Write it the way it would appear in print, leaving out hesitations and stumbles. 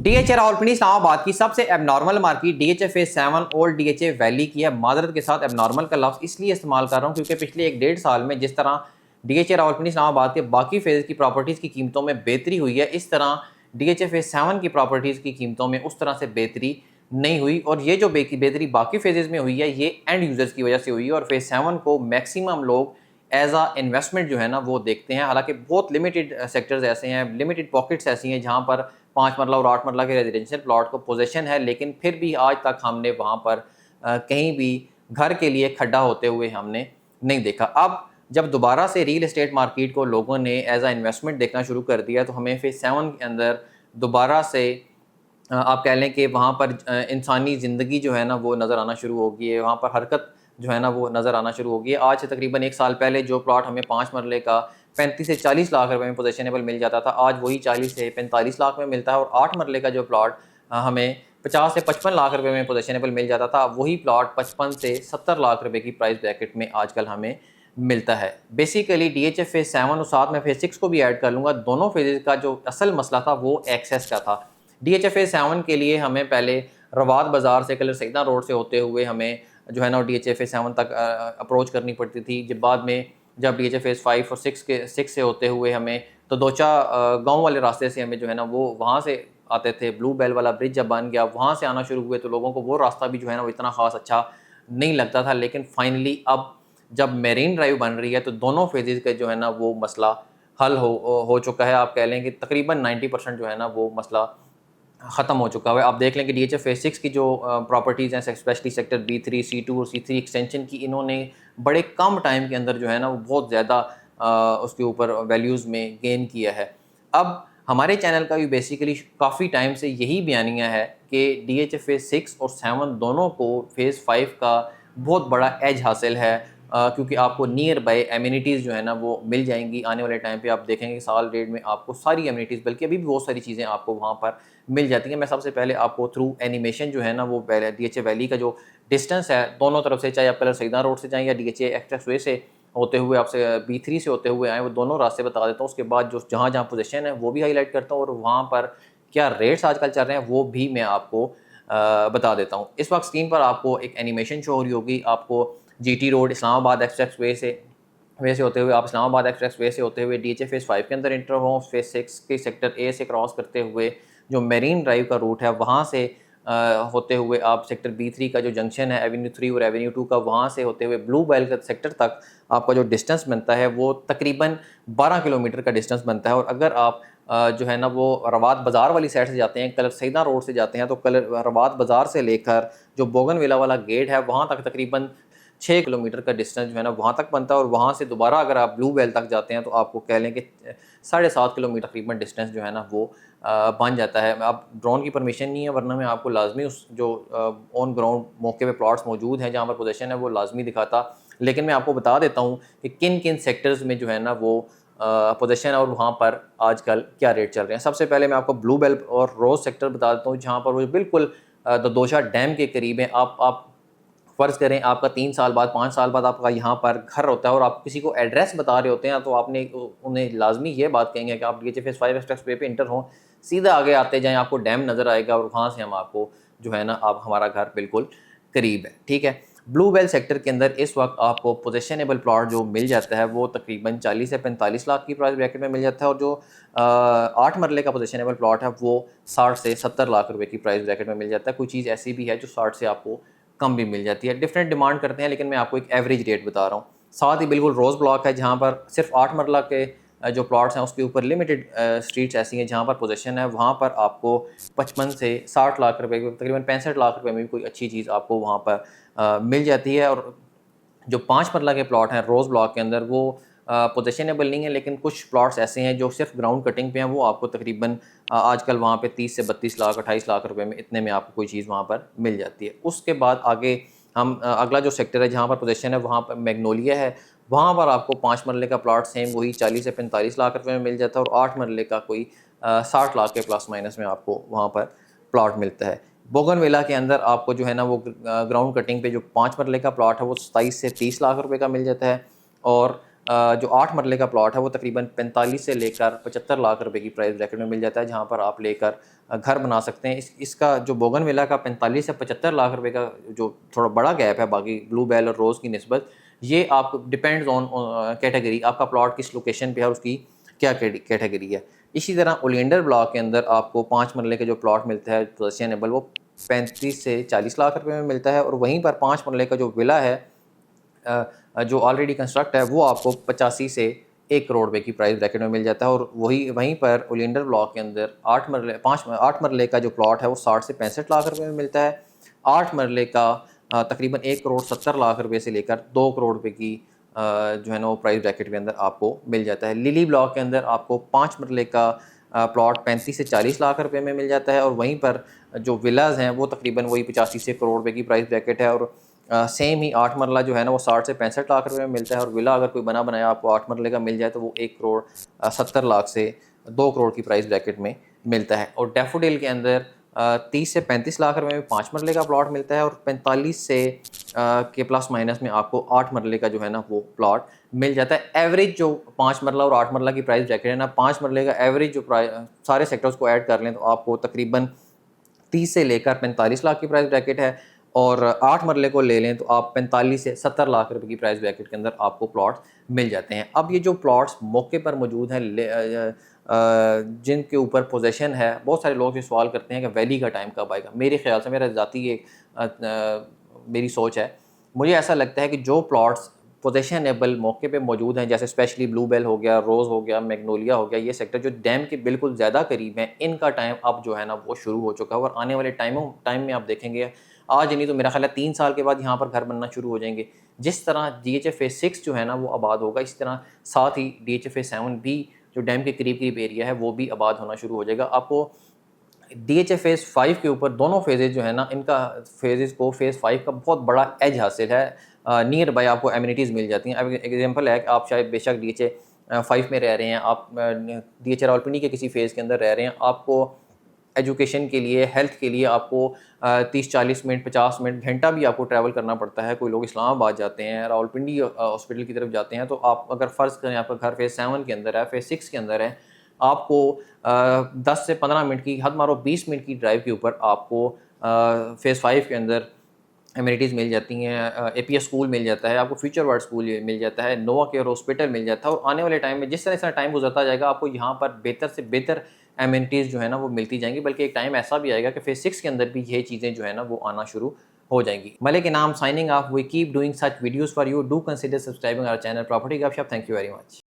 DHA Rawalpindi Islamabad की सबसे abnormal market DHA phase 7 old DHA valley की है। मादरत के साथ एबनॉर्मल का लफ्ज़ इसलिए इस्तेमाल कर रहा हूँ क्योंकि पिछले 1-1.5 साल में जिस तरह डीएचए रावलपिंडी इस्लामाबाद के बाकी फेज की प्रॉपर्टीज़ की कीमतों में बेहतरी हुई है, इस तरह डीएचए फेज 7 की प्रॉपर्टीज़ की कीमतों में उस तरह से बेहतरी नहीं हुई। और ये जो बेहतरी बाकी फेजेज़ में हुई है ये एंड यूज़र्स की वजह से हुई है और फेज 7 को मैक्सिमम लोग एज आ इन्वेस्टमेंट जो है ना वो देखते हैं। हालांकि बहुत लिमिटेड सेक्टर्स ऐसे हैं, लिमिटेड पॉकेट्स ऐसी हैं जहां पर 5 मरला और 8 मरला के रेजिडेंशियल प्लॉट को पोजीशन है, लेकिन फिर भी आज तक हमने वहां पर कहीं भी घर के लिए खड्डा होते हुए हमने नहीं देखा। अब जब दोबारा से रियल एस्टेट मार्केट को लोगों ने एज आ इन्वेस्टमेंट देखना शुरू कर दिया तो हमें फेज 7 के अंदर दोबारा से आप कह लें कि वहाँ पर इंसानी ज़िंदगी जो है ना वो नज़र आना शुरू हो गई है, वहाँ पर हरकत जो है ना वो नज़र आना शुरू हो गई है। आज से तकरीबन 1 साल पहले जो प्लॉट हमें 5 मरले का 35 से 40 लाख रुपए में पोजेशनेबल मिल जाता था, आज वही 40 से 45 लाख में मिलता है। और 8 मरले का जो प्लॉट हमें 50 से 55 लाख रुपए में पोजेशनेबल मिल जाता था, वही प्लॉट 55 से 70 लाख रुपए की प्राइस ब्रैकेट में आजकल हमें मिलता है। बेसिकली डीएचए फेज 7 और साथ में फेज 6 को भी ऐड कर लूँगा, दोनों फेजेज़ का जो असल मसला था वो एक्सेस का था। डीएचएफए 7 के लिए हमें पहले रवात बाज़ार से कलर सईदा रोड से होते हुए हमें जो है ना डीएचएफए 7 तक अप्रोच करनी पड़ती थी। जब बाद में जब डीएचएफए 5 और 6 से होते हुए हमें तो दोचा गांव वाले रास्ते से हमें जो है ना वो वहाँ से आते थे। ब्लू बेल वाला ब्रिज जब बन गया वहाँ से आना शुरू हुए तो लोगों को वो रास्ता भी जो है ना वो इतना ख़ास अच्छा नहीं लगता था। लेकिन फाइनली अब जब मेरीन ड्राइव बन रही है तो दोनों फेजेज़ का जो है ना वो मसला हल हो चुका है। आप कह लें कि तकरीबन 90% जो है ना वो मसला ख़त्म हो चुका है। आप देख लें कि डीएचए फेज 6 की जो प्रॉपर्टीज़ हैं, स्पेशली सेक्टर B3, C2 और C3 एक्सटेंशन की, इन्होंने बड़े कम टाइम के अंदर जो है ना वो बहुत ज़्यादा उसके ऊपर वैल्यूज़ में गेन किया है। अब हमारे चैनल का भी बेसिकली काफ़ी टाइम से यही बयानिया है कि डीएचए फेज 6 और 7 दोनों को फेज़ 5 का बहुत बड़ा एज हासिल है, क्योंकि आपको नियर बाय एमिनिटीज़ जो है ना वो मिल जाएंगी। आने वाले टाइम पे आप देखेंगे साल डेढ़ में आपको सारी एमिनिटीज़, बल्कि अभी भी बहुत सारी चीज़ें आपको वहाँ पर मिल जाती हैं। मैं सबसे पहले आपको थ्रू एनिमेशन जो है ना वो डीएचए वैली का जो डिस्टेंस है दोनों तरफ से, चाहे आप कलर सईदा रोड से जाएँ या डीएचए एक्सप्रेस वे से होते हुए आपसे B3 से होते हुए आएँ, वो दोनों रास्ते बता देता हूँ। उसके बाद जो जहाँ जहाँ पोजीशन है वो भी हाईलाइट करता हूँ और वहाँ पर क्या रेट्स आजकल चल रहे हैं वो भी मैं आपको बता देता हूँ। इस वक्त स्क्रीन पर आपको एक एनिमेशन शो हो रही होगी। आपको GT road Islamabad express way से होते हुए आप इस्लामाबाद एक्सप्रेस वे से होते हुए डीएचए फेज 5 के अंदर इंटर हो, फेज 6 के सेक्टर A से क्रॉस करते हुए जो मेरीन ड्राइव का रूट है वहाँ से होते हुए आप सेक्टर B3 का जो जंक्शन है एवेन्यू 3 और एवेन्यू 2 का, वहाँ से होते हुए ब्लू बेल का सेक्टर तक आपका जो डिस्टेंस बनता है वो तकरीबन 12 किलोमीटर का डिस्टेंस बनता है। और अगर आप जो है ना वो रवात बाज़ार वाली साइड से जाते हैं, कलर सईदा रोड से जाते हैं, तो कलर रवात बाज़ार से लेकर जो बोगनविला वाला गेट है वहाँ तक तकरीबन 6 किलोमीटर का डिस्टेंस जो है ना वहाँ तक बनता है। और वहाँ से दोबारा अगर आप ब्लू वेल तक जाते हैं तो आपको कह लें कि 7.5 किलोमीटर तकरीबन डिस्टेंस जो है ना वो बन जाता है। अब ड्रोन की परमिशन नहीं है, वरना मैं आपको लाजमी उस जो ऑन ग्राउंड मौके पे प्लॉट्स मौजूद हैं जहाँ पर पोजीशन है वो लाजमी दिखाता। लेकिन मैं आपको बता देता हूँ कि किन किन सेक्टर्स में जो है ना वो पोजीशन है और वहाँ पर आजकल क्या रेट चल रहे हैं। सबसे पहले मैं आपको ब्लू बेल और रोज सेक्टर बता देता हूँ जहाँ पर वो बिल्कुल ददोशा डैम के करीब है। आप फ़र्ज़ करें आपका 3 साल बाद 5 साल बाद आपका यहाँ पर घर होता है और आप किसी को एड्रेस बता रहे होते हैं तो आपने उन्हें लाजमी ये बात कहेंगे कि आप डीएचए फेज 5 एक्सप्रेस वे पे इंटर हों, सीधा आगे आते जाएँ, आपको डैम नज़र आएगा और वहाँ से हम आपको जो है ना आप हमारा घर बिल्कुल करीब है। ठीक है, ब्लू वेल सेक्टर के अंदर इस वक्त आपको पोजेशनेबल प्लॉट जो मिल जाता है वो तकरीबन 40 से 45 लाख की प्राइस ब्रैकेट में मिल जाता है। और जो 8 मरले का पोजेशनेबल प्लॉट है वो 60 से 70 लाख रुपए की प्राइस ब्रैकेट में मिल जाता है। कोई चीज़ ऐसी भी है जो 60 से आपको कम भी मिल जाती है। डिफरेंट डिमांड करते हैं, लेकिन मैं आपको एक एवरेज रेट बता रहा हूँ। साथ ही बिल्कुल रोज़ ब्लॉक है जहाँ पर सिर्फ 8 मरला के जो प्लॉट्स हैं उसके ऊपर लिमिटेड स्ट्रीट्स ऐसी हैं जहाँ पर पोजीशन है, वहाँ पर आपको 55 से 60 लाख रुपए तकरीबन 65 लाख रुपए में भी कोई अच्छी चीज़ आपको वहाँ पर मिल जाती है। और जो 5 मरला के प्लॉट हैं रोज़ ब्लॉक के अंदर वो पोजीशनेबल नहीं है, लेकिन कुछ प्लॉट्स ऐसे हैं जो सिर्फ ग्राउंड कटिंग पे हैं, वो आपको तकरीबन आजकल वहाँ पे 30 से 32 लाख 28 लाख रुपए में इतने में आपको कोई चीज़ वहाँ पर मिल जाती है। उसके बाद आगे हम अगला जो सेक्टर है जहाँ पर पोजीशन है वहाँ पर मैग्नोलिया है, वहाँ पर आपको 5 मरले का प्लॉट सेम वही 40 से 45 लाख रुपए में मिल जाता है और 8 मरले का कोई 60 लाख के प्लस माइनस में आपको वहाँ पर प्लॉट मिलता है। बोगनविला के अंदर आपको जो है ना वो ग्राउंड कटिंग पे जो 5 मरले का प्लॉट है वो 27 से 30 लाख रुपए का मिल जाता है। और जो 8 मरले का प्लॉट है वो तकरीबन 45 से लेकर 75 लाख रुपए की प्राइस ब्रैकेट में मिल जाता है, जहाँ पर आप लेकर घर बना सकते हैं। इसका जो बोगनविला का 45 से 75 लाख रुपए का जो थोड़ा बड़ा गैप है बाकी ब्लू बेल और रोज़ की निस्बत, ये आप डिपेंड्स ऑन कैटेगरी, आपका प्लॉट किस लोकेशन पे है और उसकी क्या कैटेगरी है। इसी तरह ओलियंडर ब्लॉक के अंदर आपको 5 मरले का जो प्लॉट मिलता है पोजेशनेबल, वो 35 से 40 लाख रुपए में मिलता है, और वहीं पर 5 मरले का जो विला है जो ऑलरेडी कंस्ट्रक्ट है वो आपको 85 से 1 करोड़ रुपए की प्राइस ब्रैकेट में मिल जाता है। और वहीं पर ओलियंडर ब्लॉक के अंदर 8 मरले का जो प्लॉट है वो 60 से 65 लाख रुपए में मिलता है। 8 मरले का तकरीबन 1 करोड़ 70 लाख रुपए से लेकर 2 करोड़ रुपए की जो है ना वो प्राइस ब्रैकेट के अंदर आपको मिल जाता है। लिली ब्लॉक के अंदर आपको 5 मरले का प्लॉट 35 से 40 लाख रुपए में मिल जाता है, और वहीं पर जो विलाज हैं वो तकरीबन वही 85 से करोड़ रुपए की प्राइस ब्रैकेट है। और सेम ही 8 मरला जो है ना वो 60 से 65 लाख रुपए में मिलता है, और विला अगर कोई बना बनाया आपको 8 मरले का मिल जाए तो वो 1 करोड़ 70 लाख से 2 करोड़ की प्राइस ब्रैकेट में मिलता है। और डैफोडिल के अंदर 30 से 35 लाख रुपए में 5 मरले का प्लॉट मिलता है, और 45 से के प्लस माइनस में आपको 8 मरले का जो है ना वो प्लॉट मिल जाता है। एवरेज जो 5 मरला और 8 मरला की प्राइस ब्रैकेट है ना, 5 मरले का एवरेज जो प्राइस सारे सेक्टर्स को ऐड कर लें तो आपको तकरीबन 30 से लेकर 45 लाख की प्राइस ब्रैकेट है, और 8 मरले को ले लें तो आप 45 से 70 लाख रुपए की प्राइस ब्रैकेट के अंदर आपको प्लॉट मिल जाते हैं। अब ये जो प्लॉट्स मौके पर मौजूद हैं जिनके ऊपर पोजेशन है, बहुत सारे लोग ये सवाल करते हैं कि वैली का टाइम कब आएगा। मेरे ख्याल से, मेरा ज़ाती एक मेरी सोच है, मुझे ऐसा लगता है कि जो प्लॉट्स पोजेशनेबल मौके पे मौजूद हैं, जैसे स्पेशली ब्लू बेल हो गया, रोज़ हो गया, मैग्नोलिया हो गया, ये सेक्टर जो डैम के बिल्कुल ज़्यादा करीब हैं, इनका टाइम अब जो है ना वो शुरू हो चुका है। और आने वाले टाइम में आप देखेंगे, आज नहीं तो मेरा ख्याल है 3 साल के बाद यहाँ पर घर बनना शुरू हो जाएंगे। जिस तरह DHA फेज़ 6 जो है ना वो आबाद होगा, इस तरह साथ ही DHA फेज़ 7 भी जो डैम के करीब एरिया है वो भी आबाद होना शुरू हो जाएगा। आपको DHA फेज़ 5 के ऊपर दोनों फेजेज़ जो है ना, इनका फेजेज़ को फेज़ 5 का बहुत बड़ा एज हासिल है। नियर बाय आपको एमिनिटीज़ मिल जाती हैं। अब एग्जांपल है कि आप शायद बेशक DHA 5 में रह रहे हैं, आप DHA रावलपिंडी के किसी फेज़ के अंदर रह रहे हैं, आपको एजुकेशन के लिए, हेल्थ के लिए आपको 30-40 मिनट, 50 मिनट, घंटा भी आपको ट्रैवल करना पड़ता है। कोई लोग इस्लामाबाद जाते हैं, रावलपिंडी हॉस्पिटल की तरफ जाते हैं, तो आप अगर फ़र्ज़ करें आपका घर फेज़ 7 के अंदर है, फेज़ 6 के अंदर है, आपको 10 से 15 मिनट की, हद मारो 20 मिनट की ड्राइव के ऊपर आपको फेज़ 5 के अंदर एमिनिटीज़ मिल जाती हैं। APS स्कूल मिल जाता है, आपको फ्यूचर वर्ल्ड स्कूल मिल जाता है, नोवा केयर हॉस्पिटल मिल जाता है, और आने वाले टाइम में जिस तरह टाइम गुजरता जाएगा आपको यहाँ पर बेहतर से बेहतर एमिनिटीज़ जो है ना वो मिलती जाएंगी। बल्कि एक टाइम ऐसा भी आएगा कि फेज़ 6 के अंदर भी ये चीज़ें जो है ना वो आना शुरू हो जाएंगी। मलिक के नाम signing off, we keep doing such videos for you, do consider subscribing our channel Property Gupshup. Thank you very much.